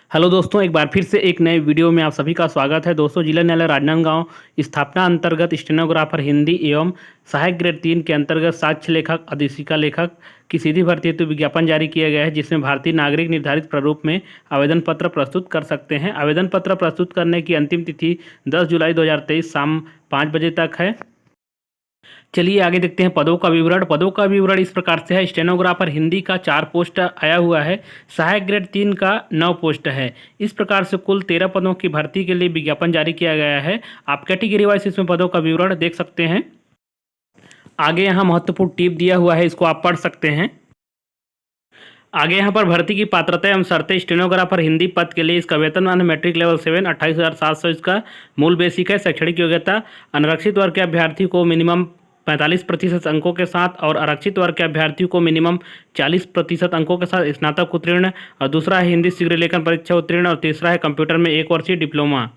Hello दोस्तों, एक बार फिर से एक नए वीडियो में आप सभी का स्वागत है। दोस्तों, जिला न्यायालय राजनांदगांव स्थापना अंतर्गत स्टेनोग्राफर हिंदी एवं सहायक ग्रेड 3 के अंतर्गत साक्ष्य लेखक अधीक्षिका लेखक की सीधी भर्ती हेतु विज्ञापन जारी किया गया है, जिसमें भारतीय नागरिक निर्धारित प्रारूप में आवेदन पत्र प्रस्तुत कर सकते हैं। आवेदन पत्र प्रस्तुत करने की अंतिम तिथि 10 जुलाई 2023 शाम 5 बजे तक है। चलिए आगे देखते हैं पदों का विवरण। पदों का विवरण इस प्रकार से है। स्टेनोग्राफर हिंदी का 4 पोस्ट आया हुआ है। सहायक ग्रेड 3 का 9 पोस्ट है। इस प्रकार से कुल 13 पदों की भर्ती के लिए विज्ञापन जारी किया गया है। आप कैटेगरी वाइज इसमें पदों का विवरण देख सकते हैं। आगे यहाँ महत्वपूर्ण टिप दिया हुआ है, इसको आप पढ़ सकते हैं। आगे यहाँ पर भर्ती की पात्रता एवं शर्तें। स्टेनोग्राफर हिंदी पद के लिए इसका वेतनमान मैट्रिक लेवल 7 28,700 इसका मूल बेसिक है। शैक्षणिक योग्यता अनारक्षित वर्ग के अभ्यर्थी को मिनिमम 45% अंकों के साथ और आरक्षित वर्ग के अभ्यर्थियों को मिनिमम 40% अंकों के साथ स्नातक उत्तीर्ण, और दूसरा है हिंदी शीघ्र लेखन परीक्षा उत्तीर्ण, और तीसरा है कंप्यूटर में 1 वर्षीय डिप्लोमा।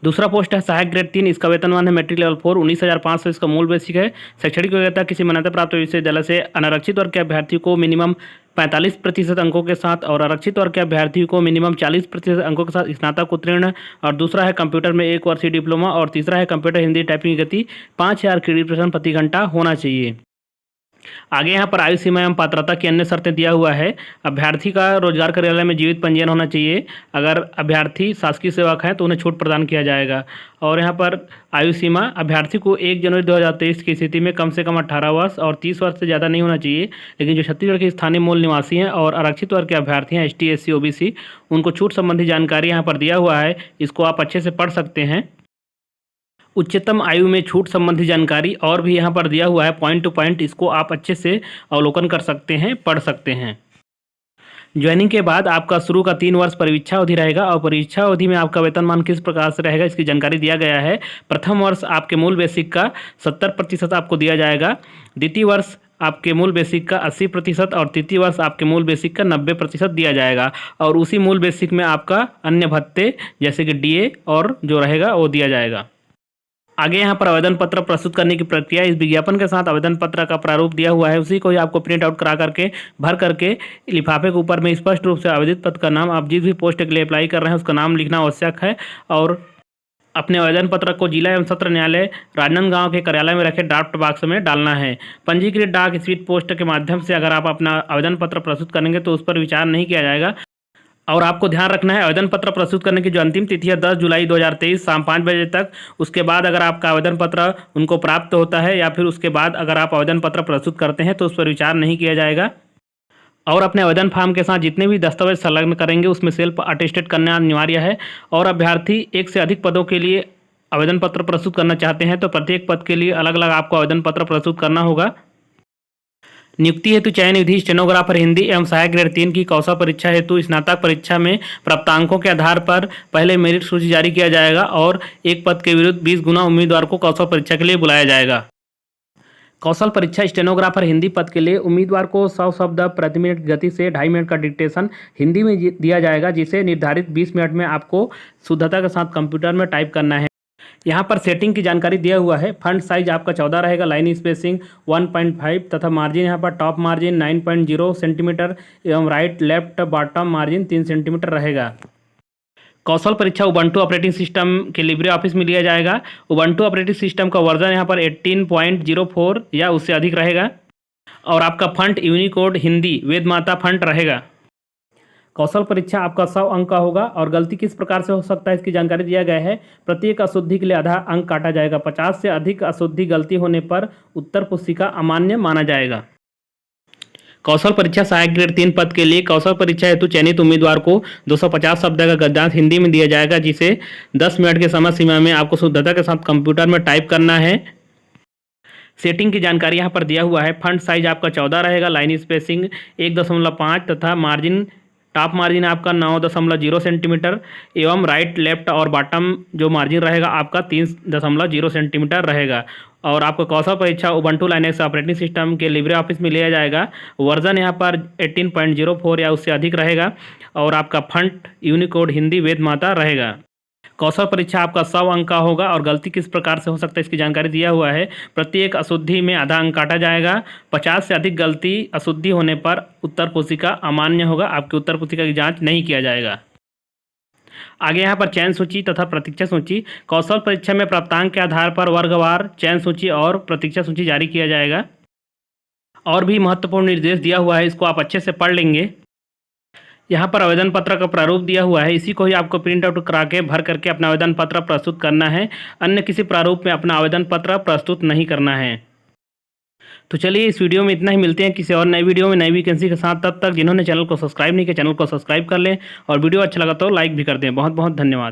दूसरा पोस्ट है सहायक ग्रेड 3, इसका वेतनमान है मैट्रिक लेवल 4 19,500 इसका मूल बेसिक है। शैक्षणिक योग्यता किसी मान्यता प्राप्त विश्वविद्यालय से अनारक्षित वर्ग के अभ्यर्थियों को मिनिमम 45% अंकों के साथ और आरक्षित वर्ग के अभ्यर्थियों को मिनिमम 40% अंकों के साथ स्नातक उत्तीर्ण, और दूसरा है कंप्यूटर में 1 वर्षीय डिप्लोमा, और तीसरा है कंप्यूटर हिंदी टाइपिंग की गति 5000 क्रेडिट प्रति घंटा होना चाहिए। आगे यहाँ पर आयु सीमा एवं पात्रता की अन्य शर्तें दिया हुआ है। अभ्यर्थी का रोजगार कार्यालय में जीवित पंजीयन होना चाहिए। अगर अभ्यर्थी शासकीय सेवक हैं तो उन्हें छूट प्रदान किया जाएगा। और यहाँ पर आयु सीमा अभ्यर्थी को 1 जनवरी 2023 की स्थिति में कम से कम 18 वर्ष और 30 वर्ष से ज़्यादा नहीं होना चाहिए। लेकिन जो छत्तीसगढ़ के स्थानीय मूल निवासी हैं और आरक्षित वर्ग के अभ्यर्थी हैं ST SC OBC, उनको छूट संबंधी जानकारी यहाँ पर दिया हुआ है, इसको आप अच्छे से पढ़ सकते हैं। उच्चतम आयु में छूट संबंधी जानकारी और भी यहाँ पर दिया हुआ है पॉइंट टू पॉइंट, इसको आप अच्छे से अवलोकन कर सकते हैं, पढ़ सकते हैं। ज्वाइनिंग के बाद आपका शुरू का 3 वर्ष परीक्षा अवधि रहेगा, और परीक्षा अवधि में आपका वेतनमान किस प्रकार से रहेगा इसकी जानकारी दिया गया है। प्रथम वर्ष आपके मूल बेसिक का 70% आपको दिया जाएगा, द्वितीय वर्ष आपके मूल बेसिक का 80% और तृतीय वर्ष आपके मूल बेसिक का 90% दिया जाएगा। और उसी मूल बेसिक में आपका अन्य भत्ते जैसे कि DA और जो रहेगा वो दिया जाएगा। आगे यहाँ पर आवेदन पत्र प्रस्तुत करने की प्रक्रिया। इस विज्ञापन के साथ आवेदन पत्र का प्रारूप दिया हुआ है, उसी को ही आपको प्रिंट आउट करा करके भर करके लिफाफे के ऊपर में स्पष्ट रूप से आवेदित पत्र का नाम, आप जिस भी पोस्ट के लिए अप्लाई कर रहे हैं उसका नाम लिखना आवश्यक है। और अपने आवेदन पत्र को जिला एवं सत्र न्यायालय राजनांदगांव के कार्यालय में रखे ड्राफ्ट बॉक्स में डालना है। पंजीकृत डाक स्पीड पोस्ट के माध्यम से अगर आप अपना आवेदन पत्र प्रस्तुत करेंगे तो उस पर विचार नहीं किया जाएगा। और आपको ध्यान रखना है, आवेदन पत्र प्रस्तुत करने की जो अंतिम तिथि है 10 जुलाई 2023 शाम 5 बजे तक। उसके बाद अगर आपका आवेदन पत्र उनको प्राप्त होता है या फिर उसके बाद अगर आप आवेदन पत्र प्रस्तुत करते हैं तो उस पर विचार नहीं किया जाएगा। और अपने आवेदन फॉर्म के साथ जितने भी दस्तावेज संलग्न करेंगे उसमें सेल्फ अटेस्टेड करना अनिवार्य है। और अभ्यर्थी एक से अधिक पदों के लिए आवेदन पत्र प्रस्तुत करना चाहते हैं तो प्रत्येक पद के लिए अलग अलग आपको आवेदन पत्र प्रस्तुत करना होगा। नियुक्ति हेतु चयन विधि। स्टेनोग्राफर हिंदी एवं सहायक ग्रेड 3 की कौशल परीक्षा हेतु स्नातक परीक्षा में प्राप्तांकों के आधार पर पहले मेरिट सूची जारी किया जाएगा और एक पद के विरुद्ध 20 गुना उम्मीदवार को कौशल परीक्षा के लिए बुलाया जाएगा। कौशल परीक्षा स्टेनोग्राफर हिंदी पद के लिए उम्मीदवार को 100 शब्द प्रति मिनट गति से 2.5 मिनट का डिक्टेशन हिंदी में दिया जाएगा, जिसे निर्धारित 20 मिनट में आपको शुद्धता के साथ कंप्यूटर में टाइप करना है। यहाँ पर सेटिंग की जानकारी दिया हुआ है। फंट साइज आपका 14 रहेगा, लाइन स्पेसिंग 1.5 तथा मार्जिन यहाँ पर टॉप मार्जिन 9.0 सेंटीमीटर एवं right left bottom margin 3 centimetre रहेगा। कौशल परीक्षा उबंटू ऑपरेटिंग सिस्टम के लिब्रे ऑफिस में लिया जाएगा। उबंटू ऑपरेटिंग सिस्टम का वर्जन यहाँ पर 18.04 या उससे अधिक रहेगा। और आपका फंट यूनिकोड हिंदी वेदमाता फंट रहेगा। कौशल परीक्षा आपका 100 अंक का होगा और गलती किस प्रकार से हो सकता है इसकी जानकारी दिया गया है। प्रत्येक अशुद्धि के लिए आधा अंक काटा जाएगा। 50 से अधिक अशुद्धि गलती होने पर उत्तर पुस्तिका अमान्य माना जाएगा। कौशल परीक्षा सहायक ग्रेड 3 पद के लिए कौशल परीक्षा हेतु चयनित उम्मीदवार को 250 शब्द का गद्यांश हिंदी में दिया जाएगा, जिसे 10 मिनट के समय सीमा में आपको शुद्धता के साथ कंप्यूटर में टाइप करना है। सेटिंग की जानकारी यहाँ पर दिया हुआ है। फंट साइज आपका 14 रहेगा, लाइन स्पेसिंग 1.5 तथा मार्जिन टॉप मार्जिन आपका 9.0 सेंटीमीटर एवं राइट लेफ्ट और बॉटम जो मार्जिन रहेगा आपका 3.0 सेंटीमीटर रहेगा। और आपका कौशल परीक्षा उबंटू लाइनेक्स ऑपरेटिंग सिस्टम के लिब्रे ऑफिस में लिया जाएगा। वर्जन यहाँ पर 18.04 या उससे अधिक रहेगा। और आपका फंट यूनिकोड हिंदी वेदमाता रहेगा। कौशल परीक्षा आपका 100 अंक का होगा और गलती किस प्रकार से हो सकता है इसकी जानकारी दिया हुआ है। प्रत्येक अशुद्धि में आधा अंक काटा जाएगा। 50 से अधिक गलती अशुद्धि होने पर उत्तर पुस्तिका अमान्य होगा, आपकी उत्तर पुस्तिका की जांच नहीं किया जाएगा। आगे यहाँ पर चयन सूची तथा प्रतीक्षा सूची, कौशल परीक्षा में प्राप्तांक के आधार पर वर्गवार चयन सूची और प्रतीक्षा सूची जारी किया जाएगा। और भी महत्वपूर्ण निर्देश दिया हुआ है, इसको आप अच्छे से पढ़ लेंगे। यहाँ पर आवेदन पत्र का प्रारूप दिया हुआ है, इसी को ही आपको प्रिंट आउट करा के भर करके अपना आवेदन पत्र प्रस्तुत करना है। अन्य किसी प्रारूप में अपना आवेदन पत्र प्रस्तुत नहीं करना है। तो चलिए इस वीडियो में इतना ही, मिलते हैं किसी और नई वीडियो में नई वैकेंसी के साथ। तब तक जिन्होंने चैनल को सब्सक्राइब नहीं किया, चैनल को सब्सक्राइब कर लें और वीडियो अच्छा लगा तो लाइक भी कर दें। बहुत बहुत धन्यवाद।